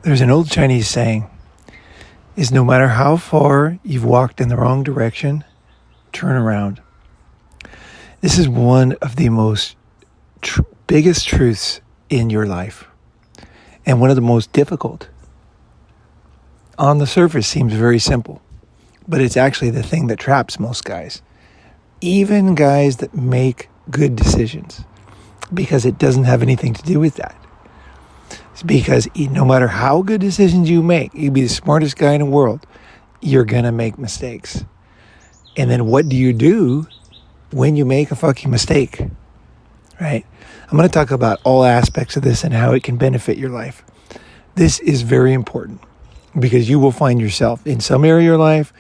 There's an old Chinese saying, is no matter how far you've walked in the wrong direction, turn around. This is one of the most biggest truths in your life, and one of the most difficult. On the surface seems very simple, but it's actually the thing that traps most guys. Even guys that make good decisions, because it doesn't have anything to do with that. It's because no matter how good decisions you make, you be the smartest guy in the world, you're going to make mistakes. And then what do you do when you make a fucking mistake? Right? I'm going to talk about all aspects of this and how it can benefit your life. This is very important because you will find yourself in some area of your life,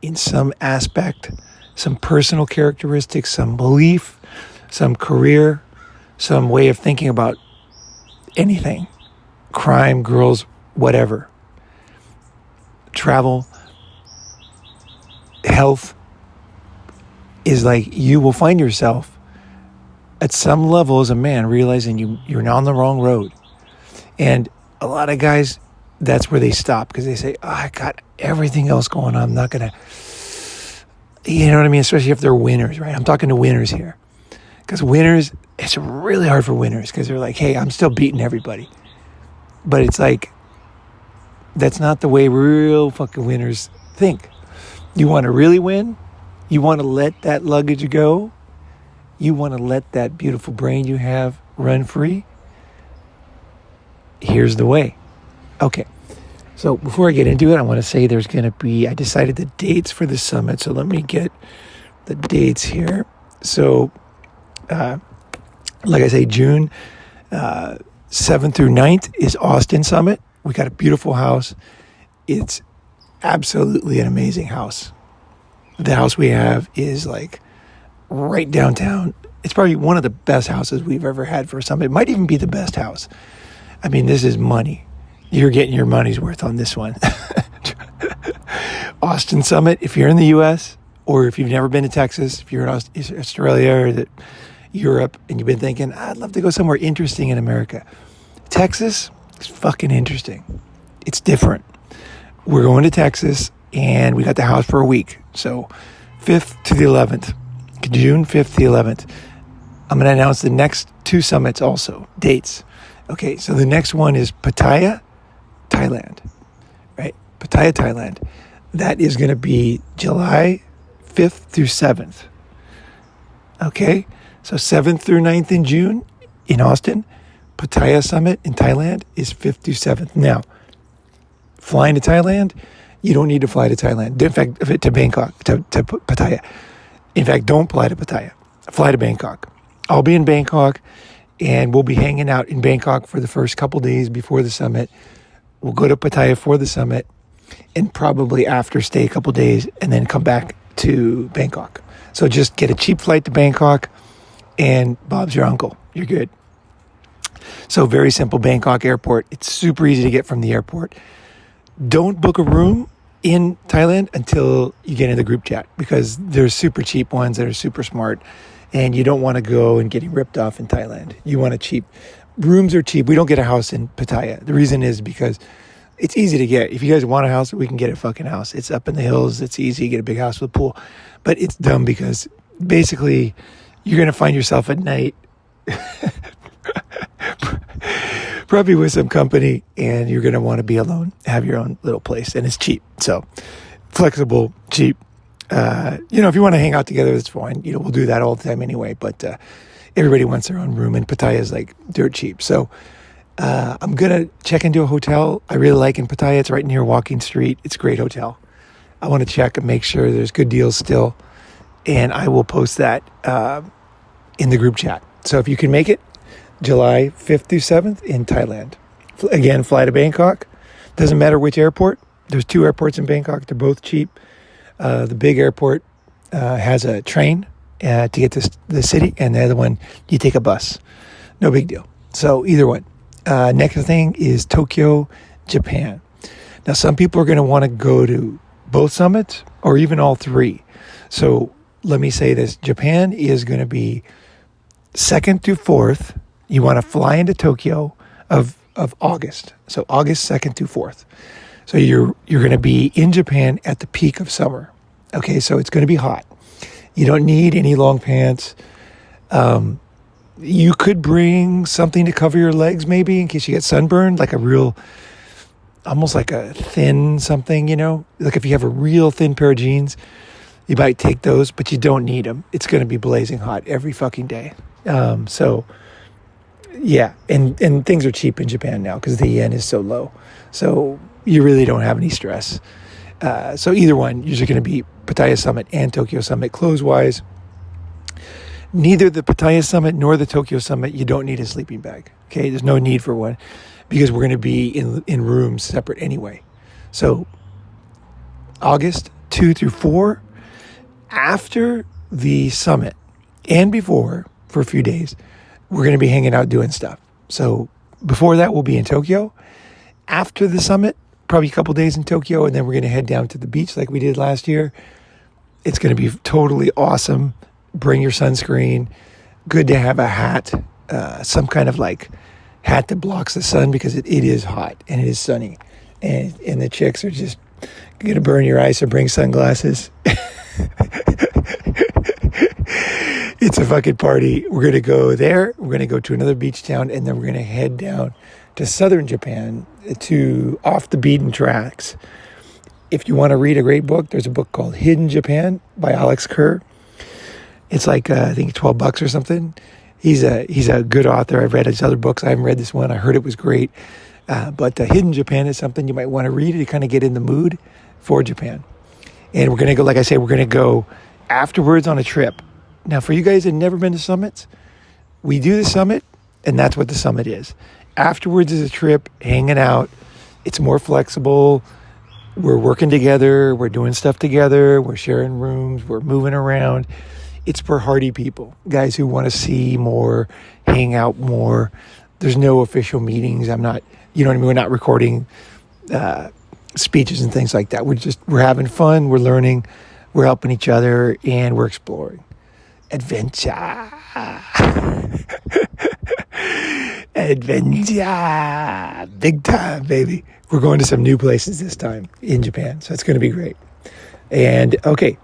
in some aspect, some personal characteristics, some belief, some career, some way of thinking about anything, crime, girls, whatever, travel, health, is like you will find yourself at some level as a man realizing you're on the wrong road. And a lot of guys, that's where they stop because they say, oh, I got everything else going on. I'm not going to, you know what I mean? Especially if they're winners, right? I'm talking to winners here. Because winners, it's really hard for winners because they're like, hey, I'm still beating everybody. But it's like, that's not the way real fucking winners think. You want to really win? You want to let that luggage go? You want to let that beautiful brain you have run free? Here's the way. Okay. So before I get into it, I want to say there's going to be, I decided the dates for the summit. So let me get the dates here. So, like I say, June 7th through 9th is Austin Summit. We got a beautiful house. It's absolutely an amazing house. The house we have is like right downtown. It's probably one of the best houses we've ever had for a summit. It might even be the best house. I mean, this is money. You're getting your money's worth on this one. Austin Summit, if you're in the U.S. or if you've never been to Texas, if you're in Australia or Europe and you've been thinking, I'd love to go somewhere interesting in America. Texas is fucking interesting. It's different. We're going to Texas and we got the house for a week. So 5th to the 11th, June 5th to the 11th. I'm going to announce the next two summits also, dates. Okay, so the next one is Pattaya, Thailand, right? Pattaya, Thailand. That is going to be July 5th through 7th. Okay, so 7th through 9th in June in Austin. Pattaya Summit in Thailand is 5th through 7th. Now, flying to Thailand, you don't need to fly to Thailand. In fact, to Bangkok, to Pattaya. In fact, don't fly to Pattaya. Fly to Bangkok. I'll be in Bangkok, and we'll be hanging out in Bangkok for the first couple days before the summit. We'll go to Pattaya for the summit, and probably after stay a couple days, and then come back to Bangkok. So just get a cheap flight to Bangkok, and Bob's your uncle. You're good. So very simple, Bangkok airport. It's super easy to get from the airport. Don't book a room in Thailand until you get in the group chat because there's super cheap ones that are super smart and you don't want to go and getting ripped off in Thailand. You want a cheap. Rooms are cheap. We don't get a house in Pattaya. The reason is because it's easy to get. If you guys want a house, we can get a fucking house. It's up in the hills. It's easy. You get a big house with a pool. But it's dumb because basically you're going to find yourself at night probably with some company, and you're going to want to be alone, have your own little place, and it's cheap. So flexible, cheap. If you want to hang out together, that's fine. We'll do that all the time anyway, but everybody wants their own room, and Pattaya is like dirt cheap. So I'm going to check into a hotel I really like in Pattaya. It's right near Walking Street. It's a great hotel. I want to check and make sure there's good deals still, and I will post that in the group chat. So if you can make it, July 5th through 7th in Thailand. Again, fly to Bangkok. Doesn't matter which airport. There's two airports in Bangkok. They're both cheap. The big airport has a train to get to the city, and the other one, you take a bus. No big deal. So either one. Next thing is Tokyo, Japan. Now, some people are going to want to go to both summits or even all three. So let me say this. Japan is going to be 2nd to 4th. You want to fly into Tokyo of of August. So August 2nd through 4th. So you're going to be in Japan at the peak of summer. Okay, so it's going to be hot. You don't need any long pants. You could bring something to cover your legs maybe in case you get sunburned, like a real, almost like a thin something, Like if you have a real thin pair of jeans, you might take those, but you don't need them. It's going to be blazing hot every fucking day. So yeah, and things are cheap in Japan now because the yen is so low. So you really don't have any stress. So either one, you're going to be Pattaya Summit and Tokyo Summit clothes-wise. Neither the Pattaya Summit nor the Tokyo Summit, you don't need a sleeping bag. Okay, there's no need for one because we're going to be in rooms separate anyway. So August 2 through 4, after the summit and before, for a few days, we're going to be hanging out doing stuff. So before that, we'll be in Tokyo. After the summit, probably a couple days in Tokyo, and then we're going to head down to the beach like we did last year. It's going to be totally awesome. Bring your sunscreen. Good to have a hat, some kind of like hat that blocks the sun because it is hot and it is sunny. And the chicks are just going to burn your eyes, so bring sunglasses. It's a fucking party. We're going to go there. We're going to go to another beach town, and then we're going to head down to southern Japan to off the beaten tracks. If you want to read a great book, there's a book called Hidden Japan by Alex Kerr. It's like, I think $12 or something. He's a good author. I've read his other books. I haven't read this one. I heard it was great. But Hidden Japan is something you might want to read to kind of get in the mood for Japan. And we're going to go, like I say, we're going to go afterwards on a trip. Now, for you guys that have never been to summits, we do the summit, and that's what the summit is. Afterwards is a trip, hanging out. It's more flexible. We're working together. We're doing stuff together. We're sharing rooms. We're moving around. It's for hardy people, guys who want to see more, hang out more. There's no official meetings. I'm not, you know what I mean? We're not recording speeches and things like that. We're having fun. We're learning. We're helping each other, and we're exploring. Adventure. Adventure. Big time, baby. We're going to some new places this time in Japan, so it's going to be great. And okay,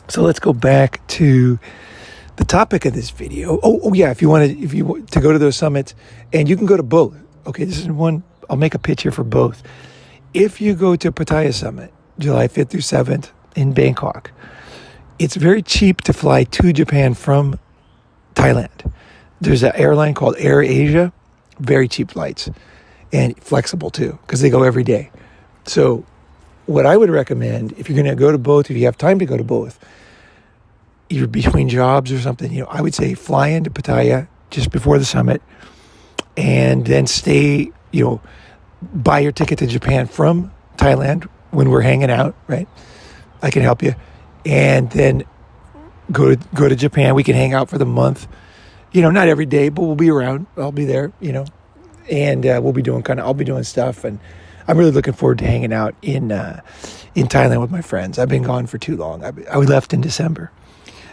so let's go back to the topic of this video. Oh yeah, if you want to go to those summits, and you can go to both. Okay, this is one. I'll make a pitch here for both. If you go to Pattaya Summit, July 5th through 7th in Bangkok, it's very cheap to fly to Japan from Thailand. There's an airline called Air Asia, very cheap flights, and flexible too, because they go every day. So what I would recommend, if you're going to go to both, if you have time to go to both, you're between jobs or something, I would say fly into Pattaya just before the summit, and then stay, buy your ticket to Japan from Thailand when we're hanging out, right? I can help you. And then go to Japan. We can hang out for the month. Not every day, but we'll be around. I'll be there, and we'll be doing I'll be doing stuff. And I'm really looking forward to hanging out in Thailand with my friends. I've been gone for too long. I left in December.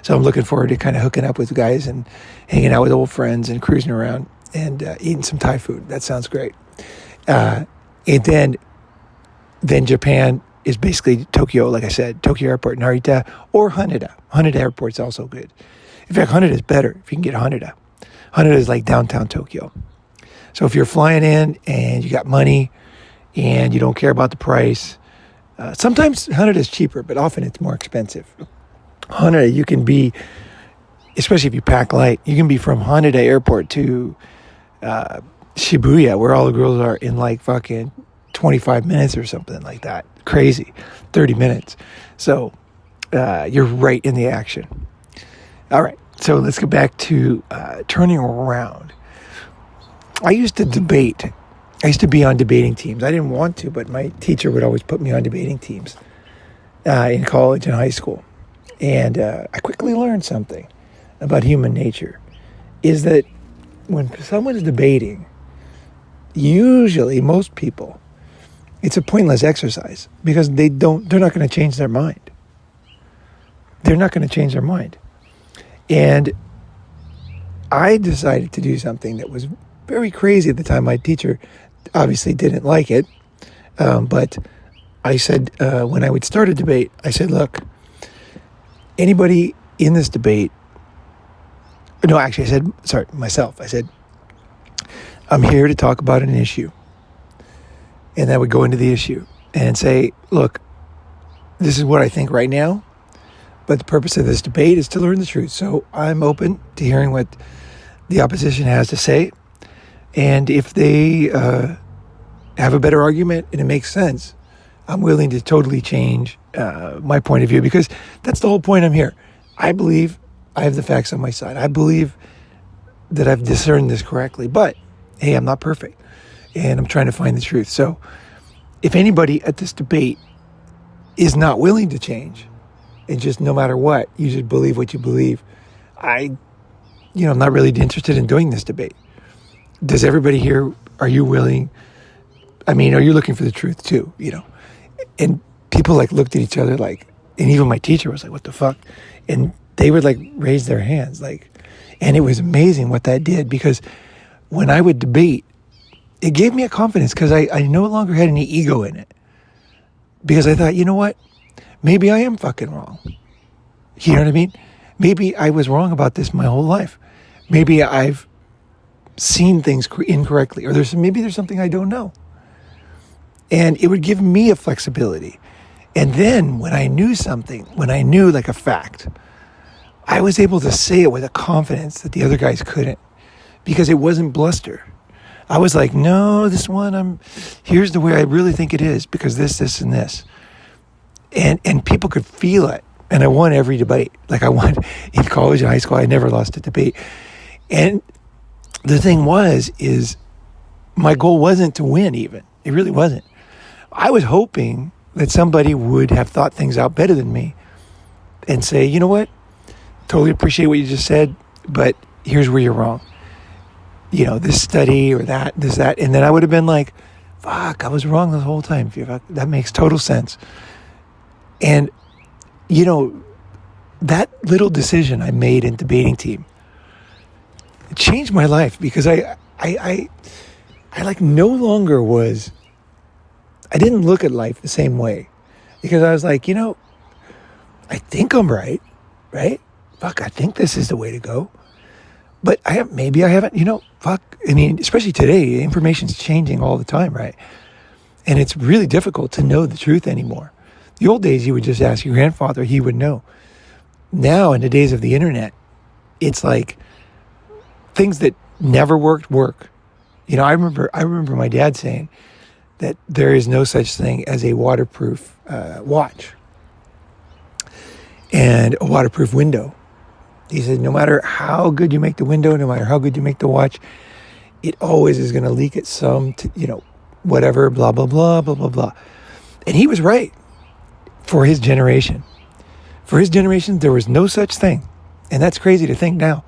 So I'm looking forward to kind of hooking up with guys and hanging out with old friends and cruising around and eating some Thai food. That sounds great. And then Japan is basically Tokyo, like I said, Tokyo Airport, Narita, or Haneda. Haneda Airport's also good. In fact, Haneda is better if you can get Haneda. Haneda is like downtown Tokyo. So if you're flying in and you got money and you don't care about the price, sometimes Haneda is cheaper, but often it's more expensive. Haneda, you can be, especially if you pack light, you can be from Haneda Airport to Shibuya, where all the girls are, in like fucking 25 minutes or something like that. Crazy. 30 minutes. So you're right in the action. All right. So let's get back to turning around. I used to debate. I used to be on debating teams. I didn't want to, but my teacher would always put me on debating teams in college and high school. And I quickly learned something about human nature, is that when someone is debating, usually most people, it's a pointless exercise because they're not going to change their mind. They're not going to change their mind. And I decided to do something that was very crazy at the time. My teacher obviously didn't like it. But I said, when I would start a debate, I said, look, anybody in this debate, no, actually I said, sorry, myself, I said, I'm here to talk about an issue. And I would go into the issue and say, look, this is what I think right now, but the purpose of this debate is to learn the truth. So I'm open to hearing what the opposition has to say. And if they have a better argument and it makes sense, I'm willing to totally change my point of view, because that's the whole point I'm here. I believe I have the facts on my side. I believe that I've discerned this correctly. But, hey, I'm not perfect. And I'm trying to find the truth. So if anybody at this debate is not willing to change, and just no matter what, you should believe what you believe, I'm not really interested in doing this debate. Does everybody here, are you willing? I mean, are you looking for the truth too? And people looked at each other and even my teacher was like, what the fuck? And they would raise their hands and it was amazing what that did, because when I would debate, it gave me a confidence, because I no longer had any ego in it, because I thought, you know what? Maybe I am fucking wrong. You know what I mean? Maybe I was wrong about this my whole life. Maybe I've seen things incorrectly, or maybe there's something I don't know. And it would give me a flexibility. And then when I knew something, when I knew a fact, I was able to say it with a confidence that the other guys couldn't, because it wasn't bluster. I was like, no, this one, here's the way I really think it is, because this, and this. And people could feel it. And I won every debate. I won in college and high school. I never lost a debate. And the thing is my goal wasn't to win even. It really wasn't. I was hoping that somebody would have thought things out better than me and say, you know what? Totally appreciate what you just said, but here's where you're wrong. This study or that, this, that. And then I would have been like, fuck, I was wrong the whole time. That makes total sense. And, that little decision I made in debating team, it changed my life, because I no longer I didn't look at life the same way, because I was like, I think I'm right? Fuck, I think this is the way to go. But maybe I haven't, fuck. I mean, especially today, information's changing all the time, right? And it's really difficult to know the truth anymore. The old days, you would just ask your grandfather, he would know. Now, in the days of the internet, it's things that never worked work. I remember my dad saying that there is no such thing as a waterproof watch and a waterproof window. He said, no matter how good you make the window, no matter how good you make the watch, it always is going to leak at some, whatever, blah, blah, blah, blah, blah, blah. And he was right for his generation. For his generation, there was no such thing. And that's crazy to think now.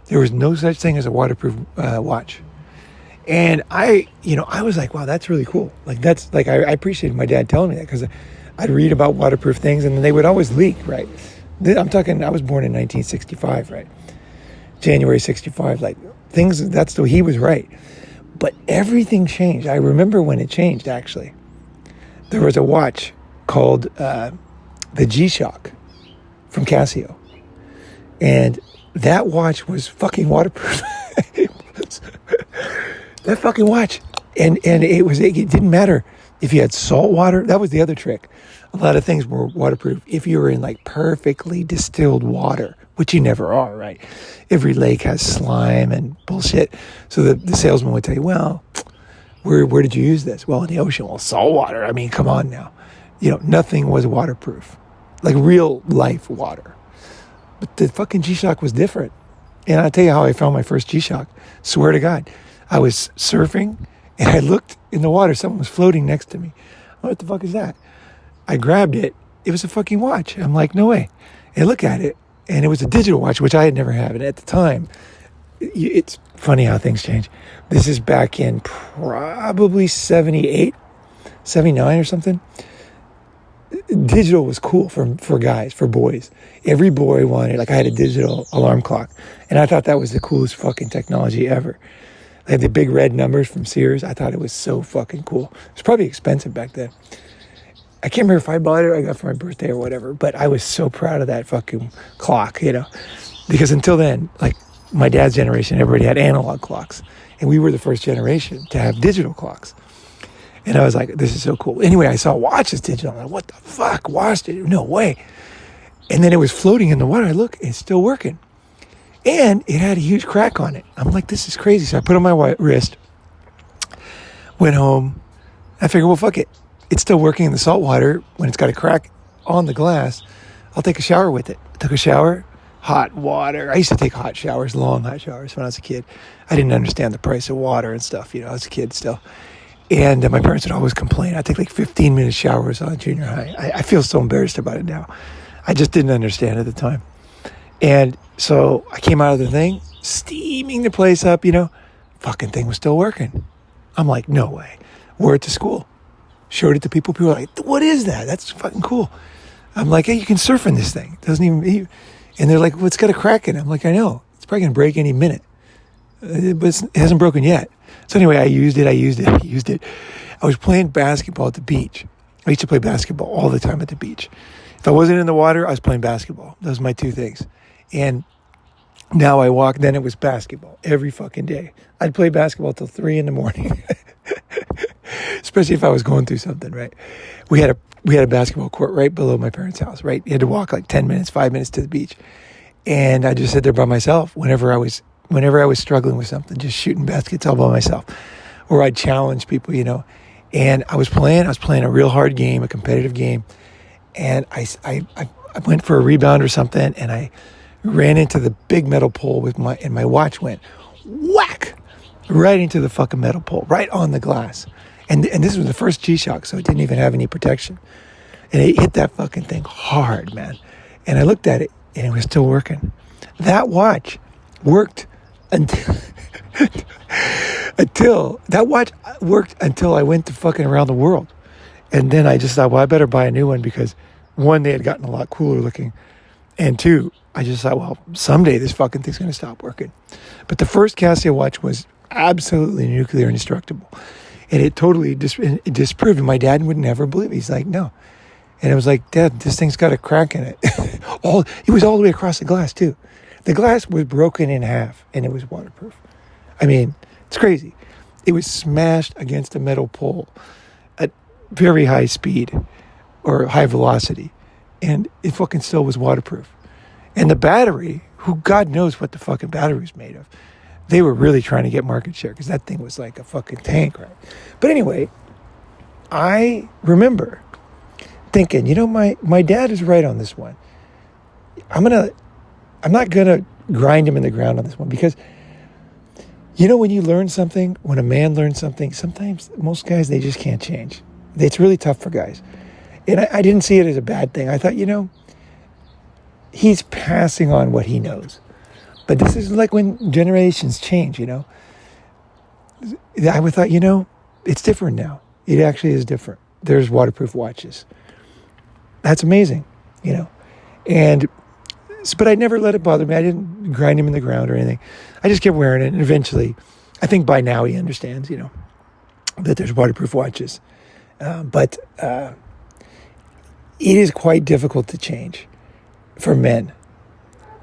There was no such thing as a waterproof watch. And I was like, wow, that's really cool. I appreciated my dad telling me that, because I'd read about waterproof things and then they would always leak, right? I'm talking, I was born in 1965, right? January 65, he was right. But everything changed. I remember when it changed, actually. There was a watch called the G-Shock from Casio. And that watch was fucking waterproof. That fucking watch. And it didn't matter if you had salt water. That was the other trick. A lot of things were waterproof if you were in perfectly distilled water, which you never are, right? Every lake has slime and bullshit. So the salesman would tell you, well, where did you use this? Well, in the ocean. Well, salt water. I mean, come on now. Nothing was waterproof, real life water. But the fucking G-Shock was different. And I'll tell you how I found my first G-Shock. Swear to God. I was surfing and I looked in the water. Someone was floating next to me. What the fuck is that? I grabbed it. It was a fucking watch. I'm like, no way. And I look at it, and it was a digital watch, which I had never had. And at the time, it's funny how things change. This is back in probably 78, 79 or something. Digital was cool for guys, for boys. Every boy wanted, I had a digital alarm clock. And I thought that was the coolest fucking technology ever. They have the big red numbers from Sears. I thought it was so fucking cool. It was probably expensive back then. I can't remember if I bought it or I got it for my birthday or whatever, but I was so proud of that fucking clock, because until then, like my dad's generation, everybody had analog clocks, and we were the first generation to have digital clocks. And I was like, this is so cool. Anyway, I saw watches digital. I'm like, what the fuck? Watch digital? No way. And then it was floating in the water. I look, it's still working. And it had a huge crack on it. I'm like, this is crazy. So I put it on my wrist, went home. I figured, well, fuck it. It's still working in the salt water. When it's got a crack on the glass, I'll take a shower with it. I took a shower, hot water. I used to take hot showers, long hot showers when I was a kid. I didn't understand the price of water and stuff. I was a kid still. And my parents would always complain. I'd take like 15-minute showers on junior high. I feel so embarrassed about it now. I just didn't understand at the time. And so I came out of the thing, steaming the place up, fucking thing was still working. I'm like, no way. Wore it to school. Showed it to people. People were like, what is that? That's fucking cool. I'm like, hey, you can surf in this thing. It doesn't even... And they're like, well, it's got a crack in it. I'm like, I know. It's probably going to break any minute. But it hasn't broken yet. So anyway, I used it. I was playing basketball at the beach. I used to play basketball all the time at the beach. If I wasn't in the water, I was playing basketball. Those are my two things. And now I walk, then it was basketball every fucking day. I'd play basketball till 3 a.m, especially if I was going through something, right? We had a basketball court right below my parents' house, right? You had to walk like 10 minutes, 5 minutes to the beach. And I just sat there by myself whenever I was struggling with something, just shooting baskets all by myself. Or I'd challenge people, And I was playing a real hard game, a competitive game. And I went for a rebound or something, and I ran into the big metal pole and my watch went whack right into the fucking metal pole, right on the glass. And this was the first G-Shock, so it didn't even have any protection. And it hit that fucking thing hard, man. And I looked at it, and it was still working. That watch worked until I went to fucking around the world. And then I just thought, well, I better buy a new one because, one, they had gotten a lot cooler looking. And two, I just thought, well, someday this fucking thing's going to stop working. But the first Casio watch was absolutely nuclear indestructible. And it totally disproved it. My dad would never believe it. He's like, no. And I was like, Dad, this thing's got a crack in it. It was all the way across the glass, too. The glass was broken in half, and it was waterproof. I mean, it's crazy. It was smashed against a metal pole at very high speed or high velocity, and it fucking still was waterproof. And the battery, who God knows what the fucking battery was made of, they were really trying to get market share because that thing was like a fucking tank, right? But anyway, I remember thinking, my dad is right on this one. I'm not gonna grind him in the ground on this one because, when you learn something, when a man learns something, sometimes most guys, they just can't change. It's really tough for guys. And I didn't see it as a bad thing. I thought, he's passing on what he knows. But this is like when generations change, I would thought, it's different now. It actually is different. There's waterproof watches. That's amazing, But I never let it bother me. I didn't grind him in the ground or anything. I just kept wearing it. And eventually, I think by now he understands, that there's waterproof watches. But it is quite difficult to change for men.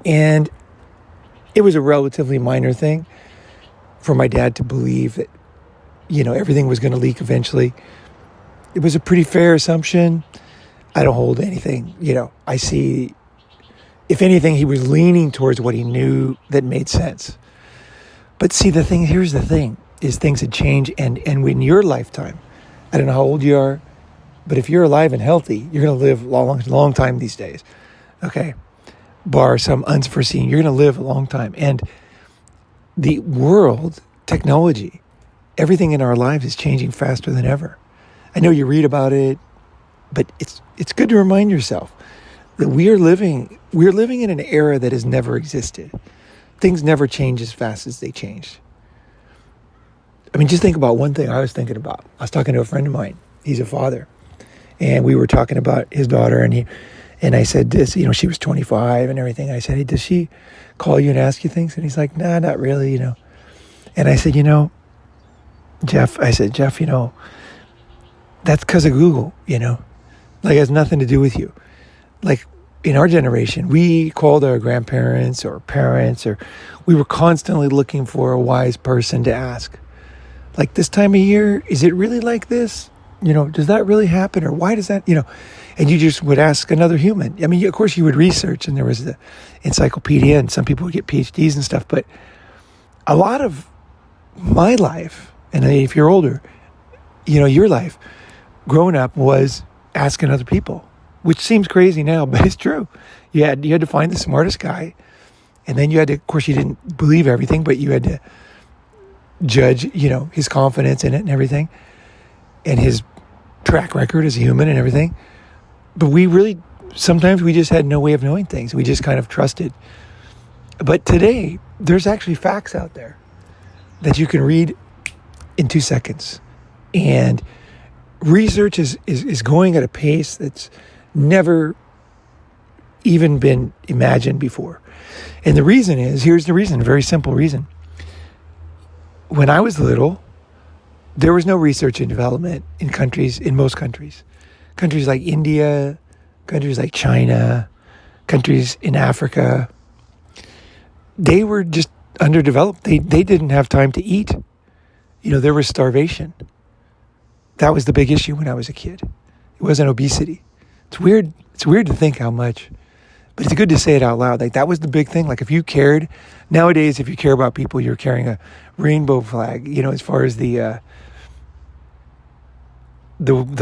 And it was a relatively minor thing for my dad to believe that, everything was going to leak eventually. It was a pretty fair assumption. I don't hold anything, I see, if anything, he was leaning towards what he knew that made sense. But see, here's the thing, is things had changed. And in your lifetime, I don't know how old you are, but if you're alive and healthy, you're going to live a long time these days. Okay. Bar some unforeseen, you're going to live a long time. And the world, technology, everything in our lives is changing faster than ever. I know you read about it, but it's good to remind yourself that we're living in an era that has never existed. Things never change as fast as they changed. I mean, just think about one thing I was thinking about. I was talking to a friend of mine. He's a father. And we were talking about his daughter, and I said this, she was 25 and everything. I said, hey, does she call you and ask you things? And he's like, nah, not really, And I said, Jeff, I said, Jeff, that's because of Google, like it has nothing to do with you. Like in our generation, we called our grandparents or parents, or we were constantly looking for a wise person to ask. Like this time of year, is it really like this? Does that really happen? Or why does that, and you just would ask another human. I mean, of course you would research, and there was the encyclopedia, and some people would get PhDs and stuff, but a lot of my life, and if you're older, your life growing up was asking other people, which seems crazy now, but it's true. You had to find the smartest guy, and then you had to, of course, you didn't believe everything, but you had to judge, his confidence in it and everything, and his track record as a human and everything. But sometimes we just had no way of knowing things. We just kind of trusted. But today, there's actually facts out there that you can read in 2 seconds. And research is going at a pace that's never even been imagined before. And the reason here's the reason, a very simple reason. When I was little, there was no research and development in most countries. Countries like India, countries like China, countries in Africa, they were just underdeveloped. They didn't have time to eat. There was starvation. That was the big issue when I was a kid. It wasn't obesity. It's weird. It's weird to think how much, but it's good to say it out loud. Like that was the big thing. Like if you cared, nowadays, if you care about people, you're carrying a rainbow flag, as far as the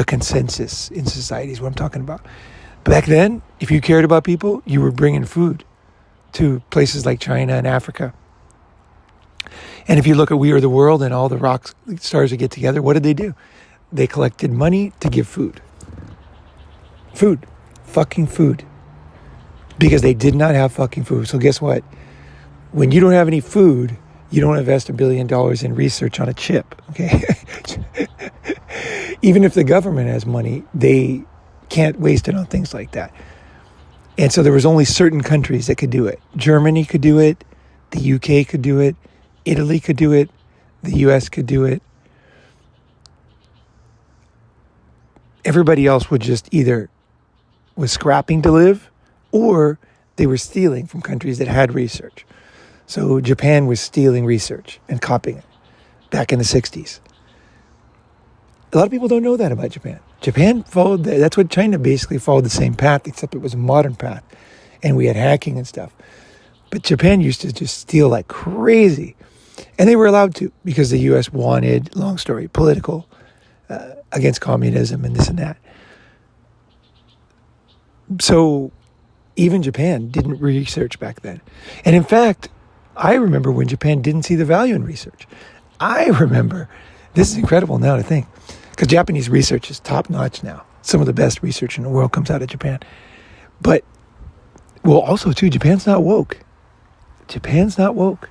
consensus in society is what I'm talking about. Back then, if you cared about people, you were bringing food to places like China and Africa. And if you look at We Are the World and all the rock stars that get together, what did they do? They collected money to give food. Food. Fucking food. Because they did not have fucking food. So guess what? When you don't have any food, you don't invest $1 billion in research on a chip. Okay? Even if the government has money, they can't waste it on things like that. And so there was only certain countries that could do it. Germany could do it. The UK could do it. Italy could do it. The US could do it. Everybody else would just either was scrapping to live, or they were stealing from countries that had research. So Japan was stealing research and copying it back in the 60s. A lot of people don't know that about Japan. Japan followed, that's what China basically followed, the same path, except it was a modern path. And we had hacking and stuff. But Japan used to just steal like crazy. And they were allowed to, because the U.S. wanted, long story, political, against communism and this and that. So even Japan didn't research back then. And in fact, I remember when Japan didn't see the value in research. I remember, this is incredible now to think, because Japanese research is top notch now. Some of the best research in the world comes out of Japan. But, well, also too, Japan's not woke. Japan's not woke.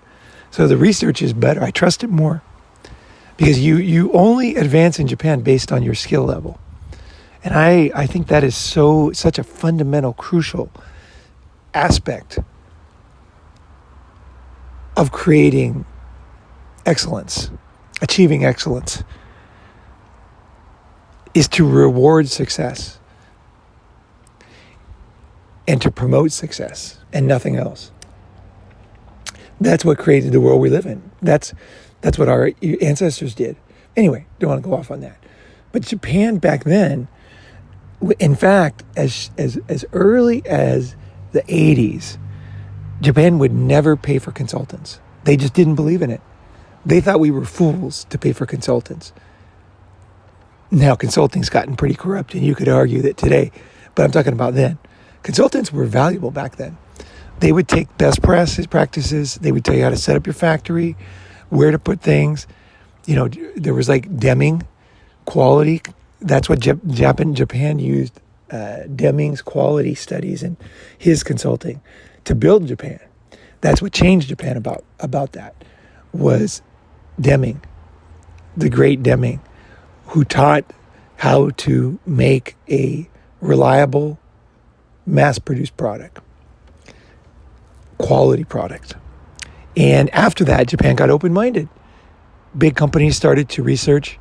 So the research is better. I trust it more. Because you only advance in Japan based on your skill level. And I think that is such a fundamental, crucial aspect of creating excellence, achieving excellence, is to reward success and to promote success and nothing else. That's what created the world we live in. That's what our ancestors did. Anyway, don't want to go off on that. But Japan back then, in fact, as early as the 80s, Japan would never pay for consultants. They just didn't believe in it. They thought we were fools to pay for consultants. Now, consulting's gotten pretty corrupt, and you could argue that today, but I'm talking about then. Consultants were valuable back then. They would take best practices. They would tell you how to set up your factory, where to put things. There was like Deming quality. That's what Japan used, Deming's quality studies and his consulting to build Japan. That's what changed Japan about that, was Deming, the great Deming, who taught how to make a reliable, mass-produced product, quality product. And after that, Japan got open-minded. big companies started to research.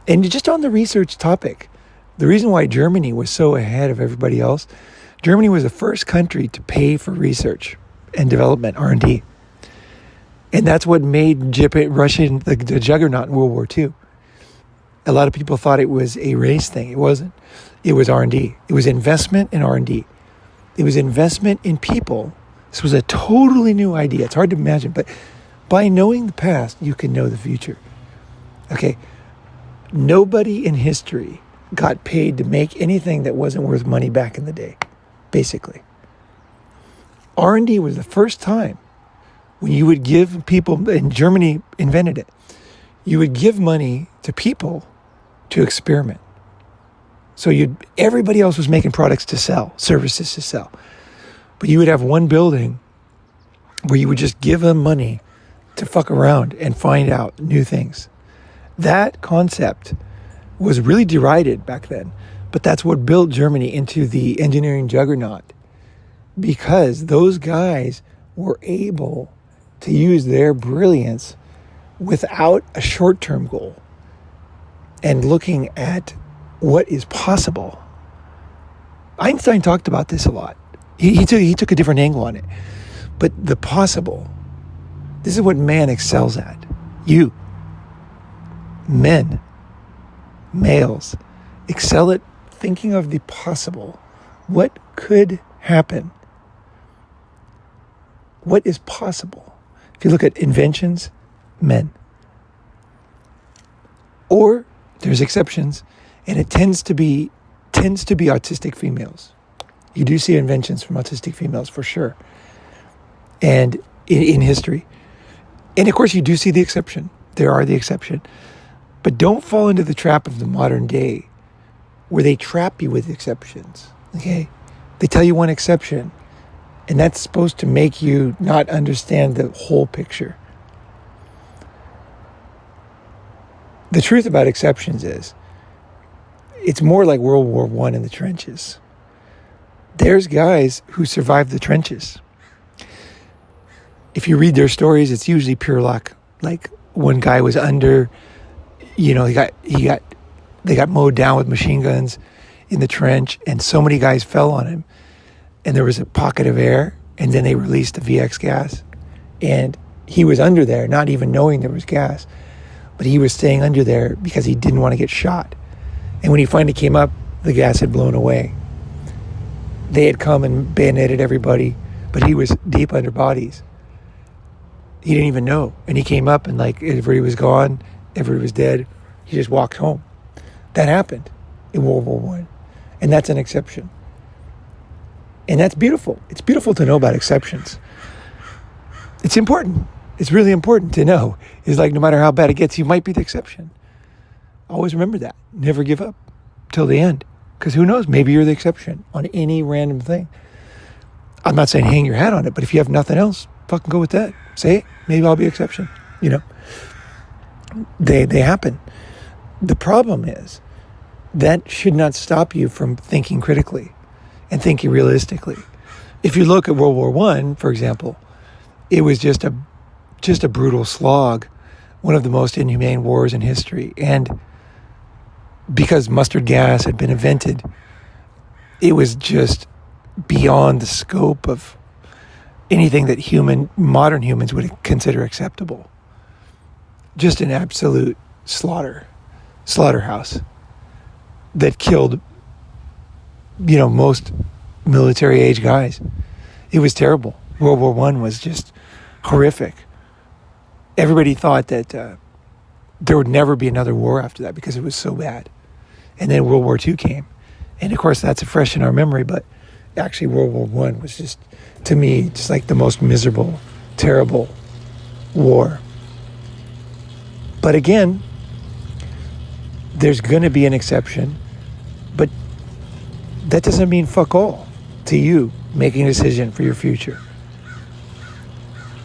And just on the research topic, the reason why Germany was so ahead of everybody else, Germany was the first country to pay for research and development, R&D. And that's what made Russia the juggernaut in World War II. A lot of people thought it was a race thing. It wasn't. It was R&D. It was investment in R&D. It was investment in people. This was a totally new idea. It's hard to imagine, but by knowing the past, you can know the future. Okay, nobody in history got paid to make anything that wasn't worth money back in the day, basically. R&D was the first time when you would give people, and Germany invented it, you would give money to people to experiment. So everybody else was making products to sell, services to sell. But you would have one building where you would just give them money to fuck around and find out new things. That concept was really derided back then, but that's what built Germany into the engineering juggernaut, because those guys were able to use their brilliance without a short-term goal and looking at what is possible. Einstein talked about this a lot. He took a different angle on it. But the possible, this is what man excels at. You, men, males, excel at thinking of the possible. What could happen? What is possible? If you look at inventions, men. Or there's exceptions, and it tends to be autistic females. You do see inventions from autistic females for sure. And in history. And of course you do see the exception. There are the exception. But don't fall into the trap of the modern day where they trap you with exceptions. Okay? They tell you one exception, and that's supposed to make you not understand the whole picture. The truth about exceptions is, it's more like World War I in the trenches. There's guys who survived the trenches. If you read their stories, it's usually pure luck. Like one guy was under, they got mowed down with machine guns in the trench, and so many guys fell on him, and there was a pocket of air, and then they released the VX gas, and he was under there, not even knowing there was gas, but he was staying under there because he didn't want to get shot. And when he finally came up, the gas had blown away. They had come and bayoneted everybody, but he was deep under bodies. He didn't even know. And he came up, and like everybody was gone, everybody was dead. He just walked home. That happened in World War I. And that's an exception. And that's beautiful. It's beautiful to know about exceptions. It's important. It's really important to know. It's like no matter how bad it gets, you might be the exception. Always remember that. Never give up till the end. Because who knows? Maybe you're the exception on any random thing. I'm not saying hang your hat on it, but if you have nothing else, fucking go with that. Say, maybe I'll be the exception. They happen. The problem is that should not stop you from thinking critically and thinking realistically. If you look at World War I, for example, it was just a brutal slog, one of the most inhumane wars in history. And because mustard gas had been invented, it was just beyond the scope of anything that modern humans would consider acceptable. Just an absolute slaughterhouse that killed, most military age guys. It was terrible. World War I was just horrific. Everybody thought that there would never be another war after that because it was so bad. And then World War II came. And of course that's fresh in our memory, but actually World War I was just, to me, just like the most miserable, terrible war. But again, there's going to be an exception, but that doesn't mean fuck all to you making a decision for your future.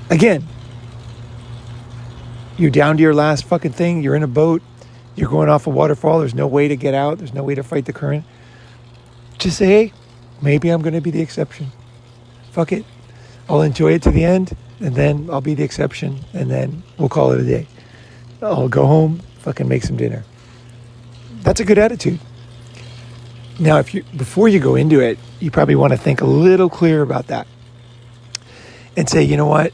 Again, you're down to your last fucking thing, you're in a boat, you're going off a waterfall, there's no way to get out, there's no way to fight the current. Just say, hey, maybe I'm going to be the exception. Fuck it. I'll enjoy it to the end, and then I'll be the exception, and then we'll call it a day. I'll go home, fucking make some dinner. That's a good attitude. Now, before you go into it, you probably want to think a little clearer about that and say, you know what?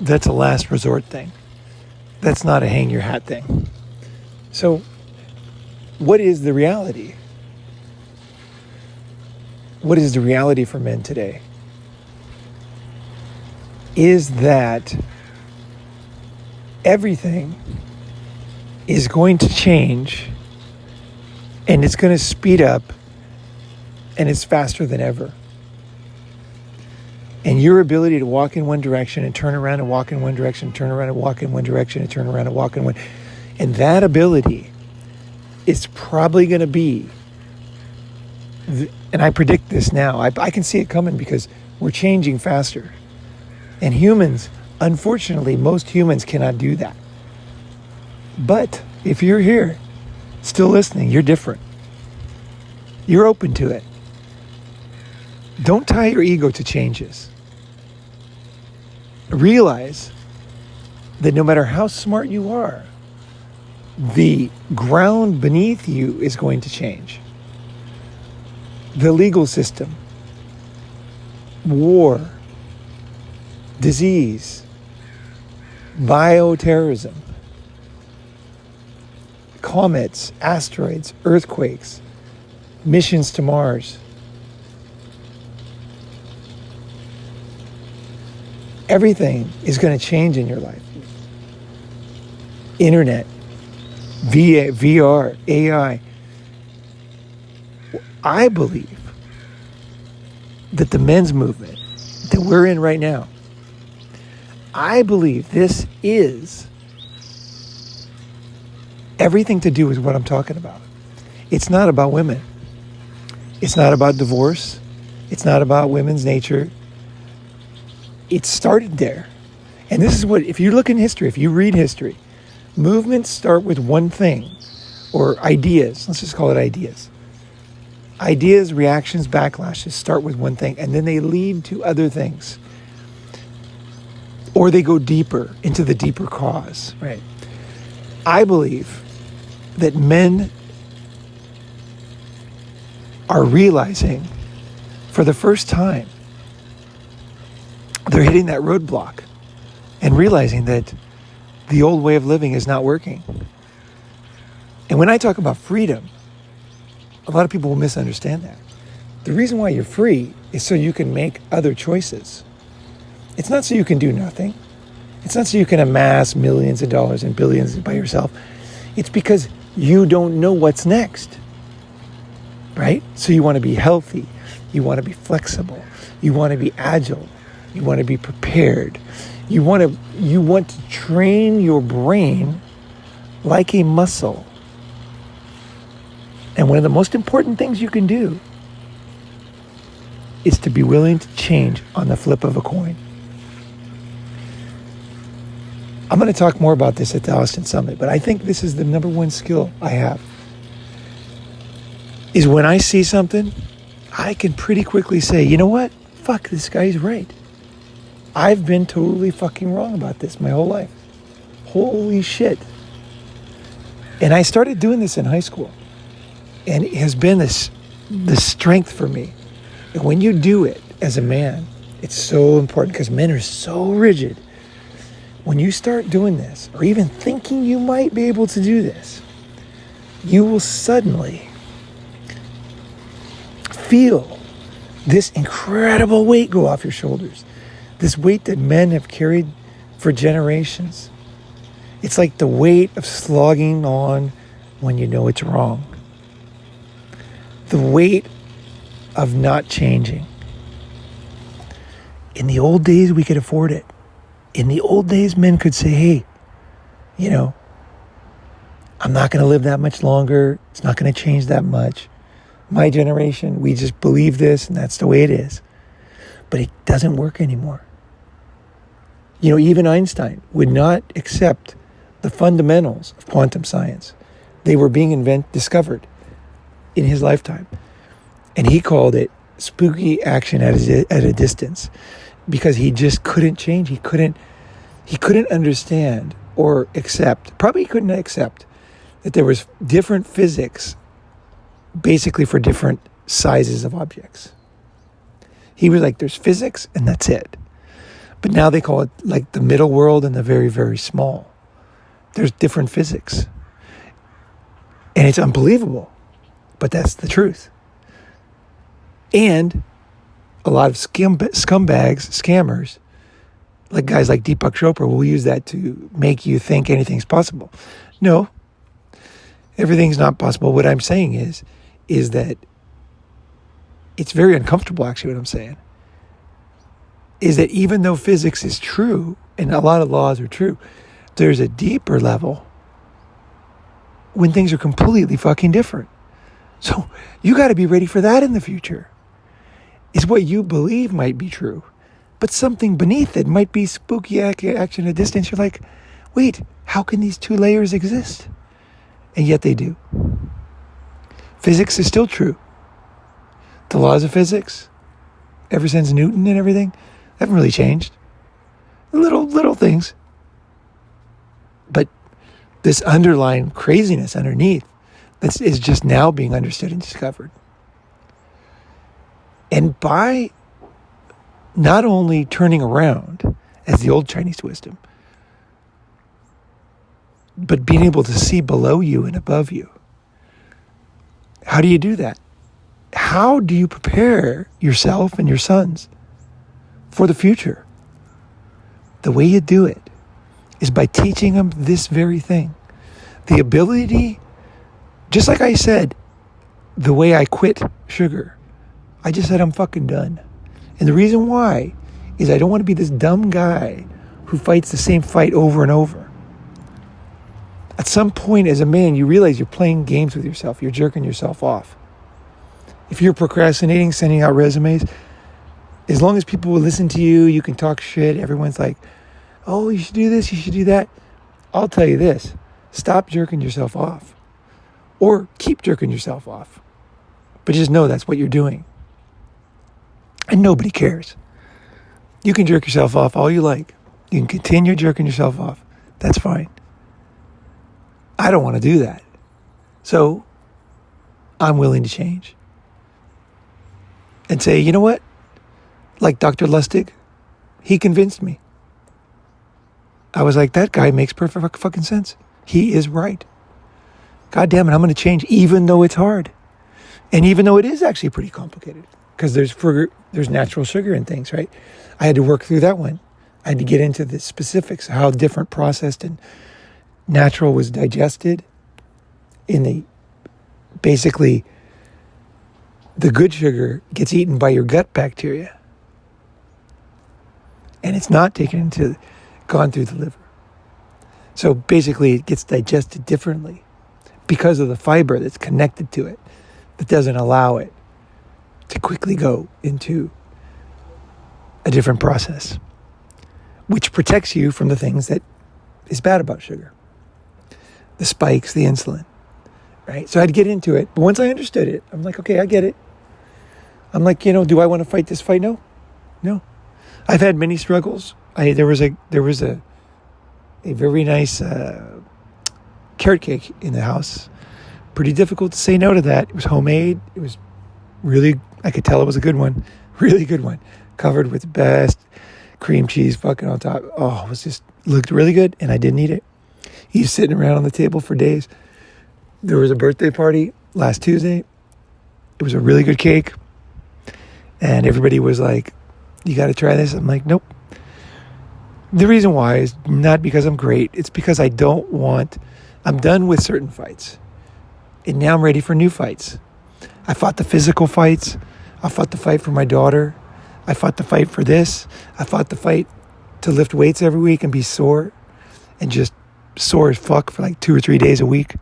That's a last resort thing. That's not a hang your hat thing. So, what is the reality? What is the reality for men today? Is that everything is going to change, and it's going to speed up, and it's faster than ever. And your ability to walk in one direction and turn around and walk in one direction, turn around and walk in one direction and turn around and walk in one. And that ability is probably going to be, and I predict this now, I can see it coming because we're changing faster. And humans, unfortunately, most humans cannot do that. But if you're here, still listening, you're different. You're open to it. Don't tie your ego to changes. Realize that no matter how smart you are, the ground beneath you is going to change. The legal system, war, disease, bioterrorism, comets, asteroids, earthquakes, missions to Mars. Everything is going to change in your life. Internet, VR, AI. I believe that the men's movement that we're in right now, I believe this is everything to do with what I'm talking about. It's not about women. It's not about divorce. It's not about women's nature. It started there. And this is what, if you look in history, if you read history, movements start with one thing, or ideas. Let's just call it ideas. Ideas, reactions, backlashes start with one thing, and then they lead to other things. Or they go deeper into the deeper cause, right? I believe that men are realizing for the first time, they're hitting that roadblock and realizing that the old way of living is not working. And when I talk about freedom, a lot of people will misunderstand that. The reason why you're free is so you can make other choices. It's not so you can do nothing. It's not so you can amass millions of dollars and billions by yourself. It's because you don't know what's next, right? So you want to be healthy. You want to be flexible. You want to be agile. You want to be prepared. You want to train your brain like a muscle. And one of the most important things you can do is to be willing to change on the flip of a coin. I'm going to talk more about this at the Austin Summit, but I think this is the number one skill I have. Is when I see something, I can pretty quickly say, you know what? Fuck, this guy's right. I've been totally fucking wrong about this my whole life. Holy shit. And I started doing this in high school. And it has been the strength for me. And when you do it as a man, it's so important because men are so rigid. When you start doing this, or even thinking you might be able to do this, you will suddenly feel this incredible weight go off your shoulders. This weight that men have carried for generations. It's like the weight of slogging on when you know it's wrong. The weight of not changing. In the old days, we could afford it. In the old days, men could say, hey, you know, I'm not going to live that much longer. It's not going to change that much. My generation, we just believe this and that's the way it is. But it doesn't work anymore. You know, even Einstein would not accept the fundamentals of quantum science. They were being discovered in his lifetime. And he called it spooky action at a distance because he just couldn't change. He couldn't understand or accept, probably couldn't accept, that there was different physics basically for different sizes of objects. He was like, there's physics and that's it. But now they call it like the middle world and the very, very small. There's different physics. And it's unbelievable, but that's the truth. And a lot of scumbags, scammers, like guys like Deepak Chopra, will use that to make you think anything's possible. No, everything's not possible. What I'm saying is that it's very uncomfortable, actually, what I'm saying, is that even though physics is true, and a lot of laws are true, there's a deeper level when things are completely fucking different. So you got to be ready for that in the future. It's what you believe might be true, but something beneath it might be spooky action at a distance. You're like, wait, how can these two layers exist? And yet they do. Physics is still true. The laws of physics, ever since Newton and everything, haven't really changed. Little things. But this underlying craziness underneath that is just now being understood and discovered. And by not only turning around as the old Chinese wisdom, but being able to see below you and above you. How do you do that? How do you prepare yourself and your sons for the future? The way you do it is by teaching them this very thing. The ability, just like I said, the way I quit sugar. I just said I'm fucking done. And the reason why is I don't want to be this dumb guy who fights the same fight over and over. At some point as a man, you realize you're playing games with yourself. You're jerking yourself off. If you're procrastinating, sending out resumes, as long as people will listen to you, you can talk shit. Everyone's like, oh, you should do this, you should do that. I'll tell you this, stop jerking yourself off. Or keep jerking yourself off. But just know that's what you're doing. And nobody cares. You can jerk yourself off all you like. You can continue jerking yourself off. That's fine. I don't want to do that. So I'm willing to change. And say, you know what? Like Dr. Lustig, he convinced me. I was like, that guy makes perfect fucking sense. He is right. God damn it, I'm going to change even though it's hard. And even though it is actually pretty complicated. Because there's natural sugar in things, right? I had to work through that one. I had to get into the specifics, how different processed and natural was digested in the, basically, the good sugar gets eaten by your gut bacteria. And it's not gone through the liver. So basically it gets digested differently because of the fiber that's connected to it that doesn't allow it to quickly go into a different process, which protects you from the things that is bad about sugar. The spikes, the insulin, right? So I had to get into it. But once I understood it, I'm like, okay, I get it. I'm like, do I want to fight this fight? No. I've had many struggles. There was a very nice carrot cake in the house. Pretty difficult to say no to that. It was homemade. It was really, I could tell it was a good one. Really good one. Covered with the best cream cheese fucking on top. Oh, looked really good, and I didn't eat it. He's sitting around on the table for days. There was a birthday party last Tuesday. It was a really good cake. And everybody was like, you got to try this. I'm like, nope. The reason why is not because I'm great. It's because I'm done with certain fights. And now I'm ready for new fights. I fought the physical fights. I fought the fight for my daughter. I fought the fight for this. I fought the fight to lift weights every week and be sore. And just sore as fuck for like 2 or 3 days a week.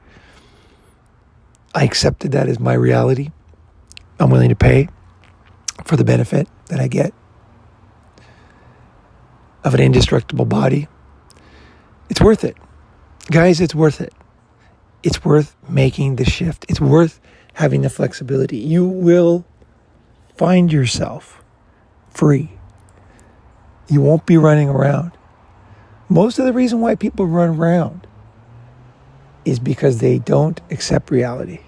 I accepted that as my reality. I'm willing to pay for the benefit that I get of an indestructible body. It's worth it. Guys, it's worth it. It's worth making the shift. It's worth having the flexibility. You will find yourself free. You won't be running around Most of the reason why people run around is because they don't accept reality.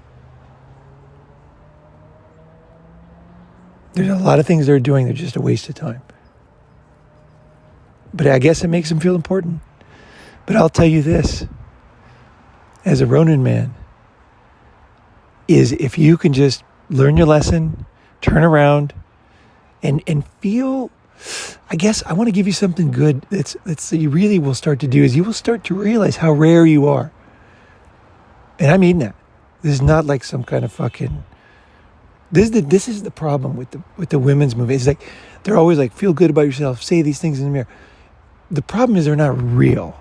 There's a lot of things they're doing that are just a waste of time. But I guess it makes them feel important. But I'll tell you this, as a Ronin man, is if you can just learn your lesson, turn around, and feel, I guess I want to give you something good that you really will start to do, is you will start to realize how rare you are. And I mean that. This is not like some kind of fucking, this is the problem with the women's movement. It's like, they're always like, feel good about yourself, say these things in the mirror. The problem is they're not real.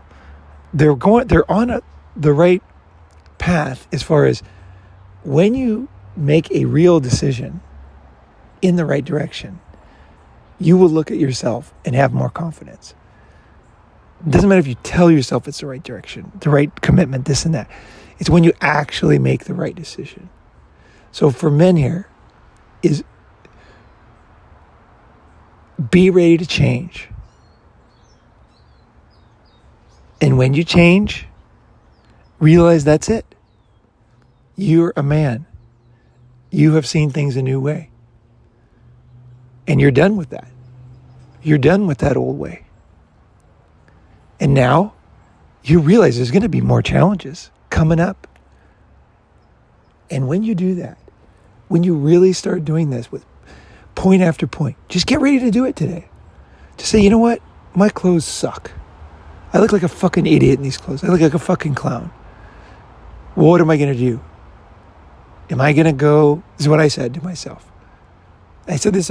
They're on the right path as far as when you make a real decision in the right direction, you will look at yourself and have more confidence. It doesn't matter if you tell yourself it's the right direction, the right commitment, this and that. It's when you actually make the right decision. So for men here is be ready to change. And when you change, realize that's it. You're a man. You have seen things a new way. And you're done with that. You're done with that old way. And now you realize there's going to be more challenges coming up. And when you do that, when you really start doing this with point after point, just get ready to do it today. Just say, you know what? My clothes suck. I look like a fucking idiot in these clothes. I look like a fucking clown. What am I going to do? Am I going to go? This is what I said to myself. I started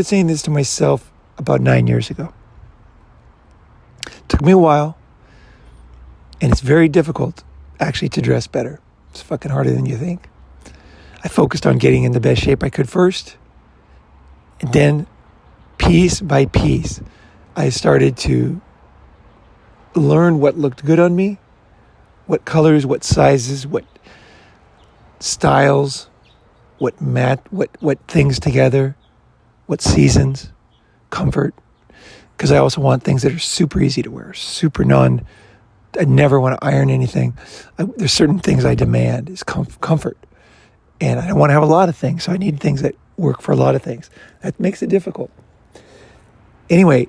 saying this to myself about 9 years ago. It took me a while. And it's very difficult, actually, to dress better. It's fucking harder than you think. I focused on getting in the best shape I could first. And then, piece by piece, I started to learn what looked good on me, what colors, what sizes, what styles, what things together, what seasons, comfort. Because I also want things that are super easy to wear, I never want to iron anything. There's certain things I demand is comfort. And I don't want to have a lot of things, so I need things that work for a lot of things. That makes it difficult. Anyway,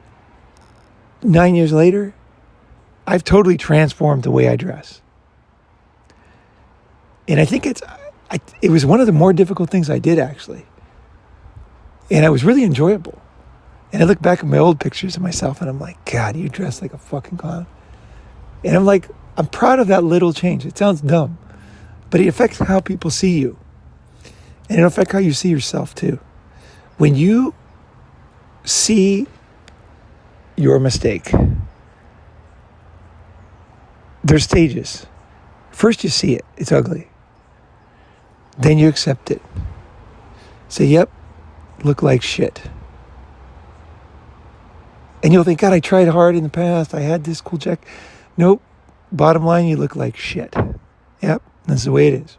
9 years later, I've totally transformed the way I dress. And I think it was one of the more difficult things I did, actually. And it was really enjoyable. And I look back at my old pictures of myself and I'm like, God, you dress like a fucking clown. And I'm like, I'm proud of that little change. It sounds dumb, but it affects how people see you. And it'll affect how you see yourself too. When you see your mistake, there's stages. First you see it, it's ugly. Then you accept it. Say, yep, look like shit. And you'll think, God, I tried hard in the past. I had this cool check. Nope. Bottom line, you look like shit. Yep, that's the way it is.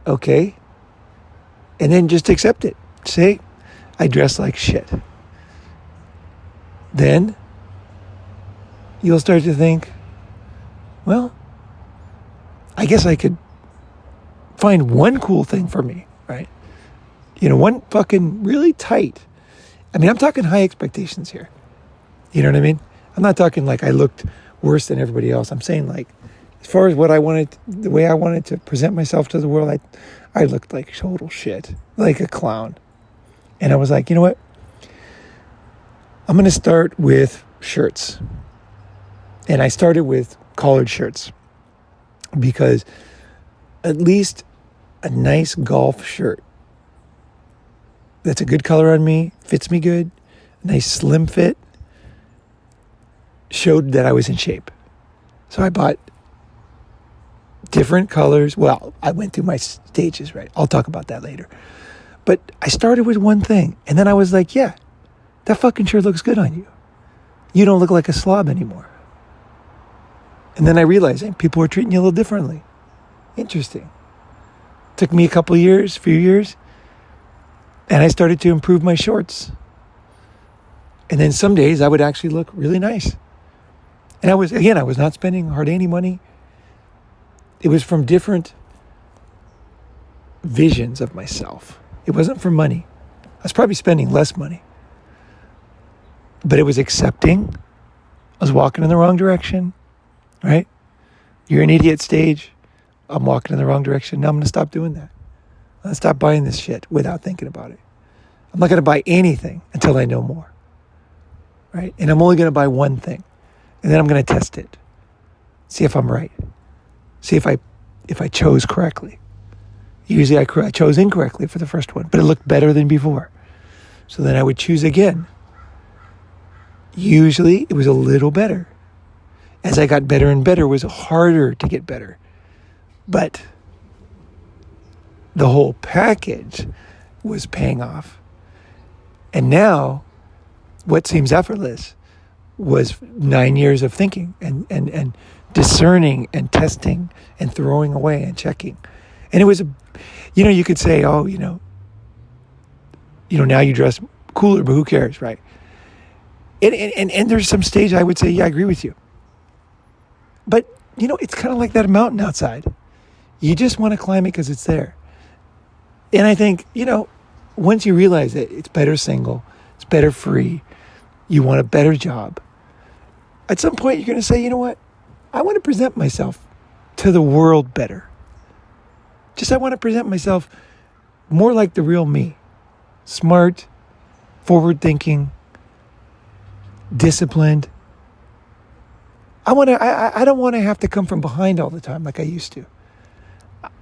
Okay. And then just accept it. Say, I dress like shit. Then you'll start to think, well, I guess I could find one cool thing for me, right? One fucking really tight. I mean, I'm talking high expectations here. You know what I mean? I'm not talking like I looked worse than everybody else. I'm saying like, as far as what I wanted, the way I wanted to present myself to the world, I looked like total shit, like a clown. And I was like, you know what? I'm going to start with shirts. And I started with collared shirts because at least a nice golf shirt that's a good color on me, fits me good, a nice slim fit, showed that I was in shape. So I bought different colors. Well, I went through my stages, right? I'll talk about that later. But I started with one thing, and then I was like, yeah, that fucking shirt looks good on you. You don't look like a slob anymore. And then I realized, hey, people were treating you a little differently. Interesting. Took me a few years, and I started to improve my shorts. And then some days I would actually look really nice. And I was not spending hardly any money. It was from different visions of myself. It wasn't for money. I was probably spending less money. But it was accepting. I was walking in the wrong direction, right? You're an idiot stage. I'm walking in the wrong direction. Now I'm going to stop doing that. I'm going to stop buying this shit without thinking about it. I'm not going to buy anything until I know more, right? And I'm only going to buy one thing. And then I'm going to test it. See if I'm right. See if I chose correctly. Usually I chose incorrectly for the first one, but it looked better than before. So then I would choose again. Usually it was a little better. As I got better and better, it was harder to get better. But the whole package was paying off. And now what seems effortless was 9 years of thinking and discerning and testing and throwing away and checking. And it was, you could say, oh, now you dress cooler, but who cares, right? And there's some stage I would say, yeah, I agree with you. But, it's kind of like that mountain outside. You just want to climb it because it's there. And I think, once you realize it, it's better single, it's better free, you want a better job. At some point, you're going to say, you know what? I want to present myself to the world better. I want to present myself more like the real me. Smart, forward-thinking, disciplined. I don't want to have to come from behind all the time like I used to.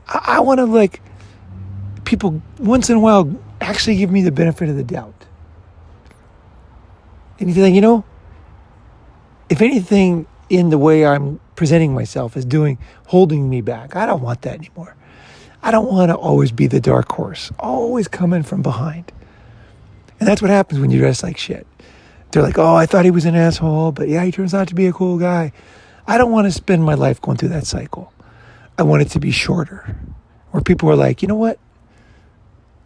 I want to people once in a while actually give me the benefit of the doubt. And you think, if anything in the way I'm presenting myself is holding me back, I don't want that anymore. I don't want to always be the dark horse, always coming from behind. And that's what happens when you dress like shit. They're like, oh, I thought he was an asshole, but yeah, he turns out to be a cool guy. I don't want to spend my life going through that cycle. I want it to be shorter, where people are like, you know what?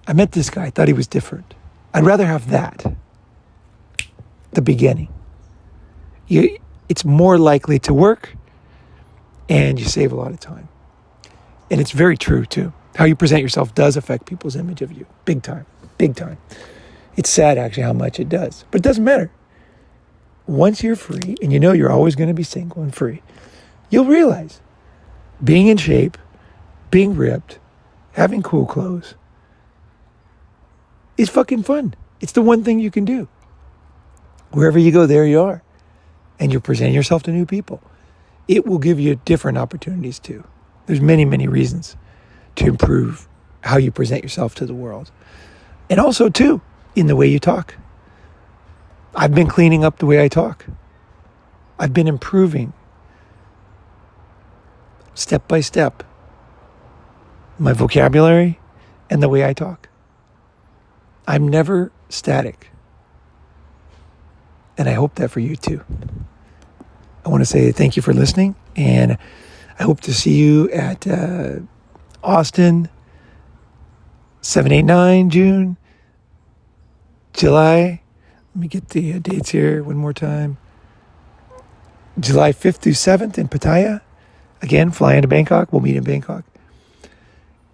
I met this guy, I thought he was different. I'd rather have that, the beginning. It's more likely to work, and you save a lot of time. And it's very true, too. How you present yourself does affect people's image of you. Big time. Big time. It's sad, actually, how much it does. But it doesn't matter. Once you're free, and you're always going to be single and free, you'll realize being in shape, being ripped, having cool clothes is fucking fun. It's the one thing you can do. Wherever you go, there you are. And you're presenting yourself to new people. It will give you different opportunities, too. There's many, many reasons to improve how you present yourself to the world. And also, too, in the way you talk. I've been cleaning up the way I talk. I've been improving step by step my vocabulary and the way I talk. I'm never static. And I hope that for you too. I want to say thank you for listening, and I hope to see you at Austin, 7-8-9 June, July. Let me get the dates here one more time. July 5th through 7th in Pattaya. Again, fly into Bangkok. We'll meet in Bangkok.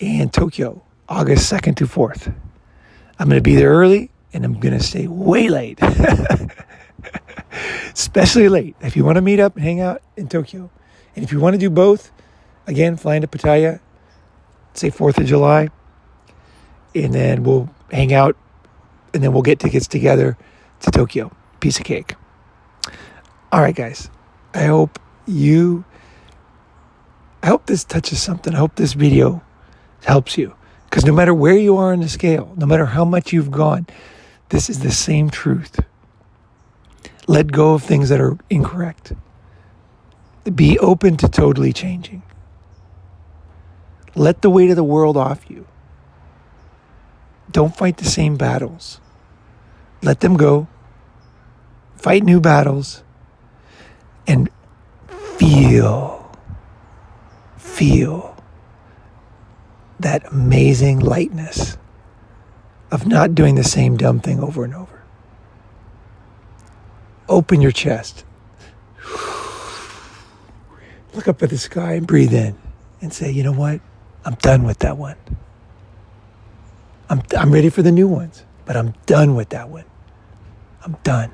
And Tokyo, August 2nd to 4th. I'm going to be there early, and I'm going to stay way late. Especially late. If you want to meet up and hang out in Tokyo. And if you want to do both, again, fly into Pattaya, say 4th of July. And then we'll hang out, and then we'll get tickets together to Tokyo. Piece of cake. All right, guys. I hope this touches something. I hope this video helps you. Because no matter where you are on the scale, no matter how much you've gone, this is the same truth. Let go of things that are incorrect. Be open to totally changing. Let the weight of the world off you. Don't fight the same battles. Let them go. Fight new battles. And feel that amazing lightness of not doing the same dumb thing over and over. open your chest. Look up at the sky and breathe in and say, you know what? I'm done with that one. I'm ready for the new ones, but I'm done with that one. I'm done.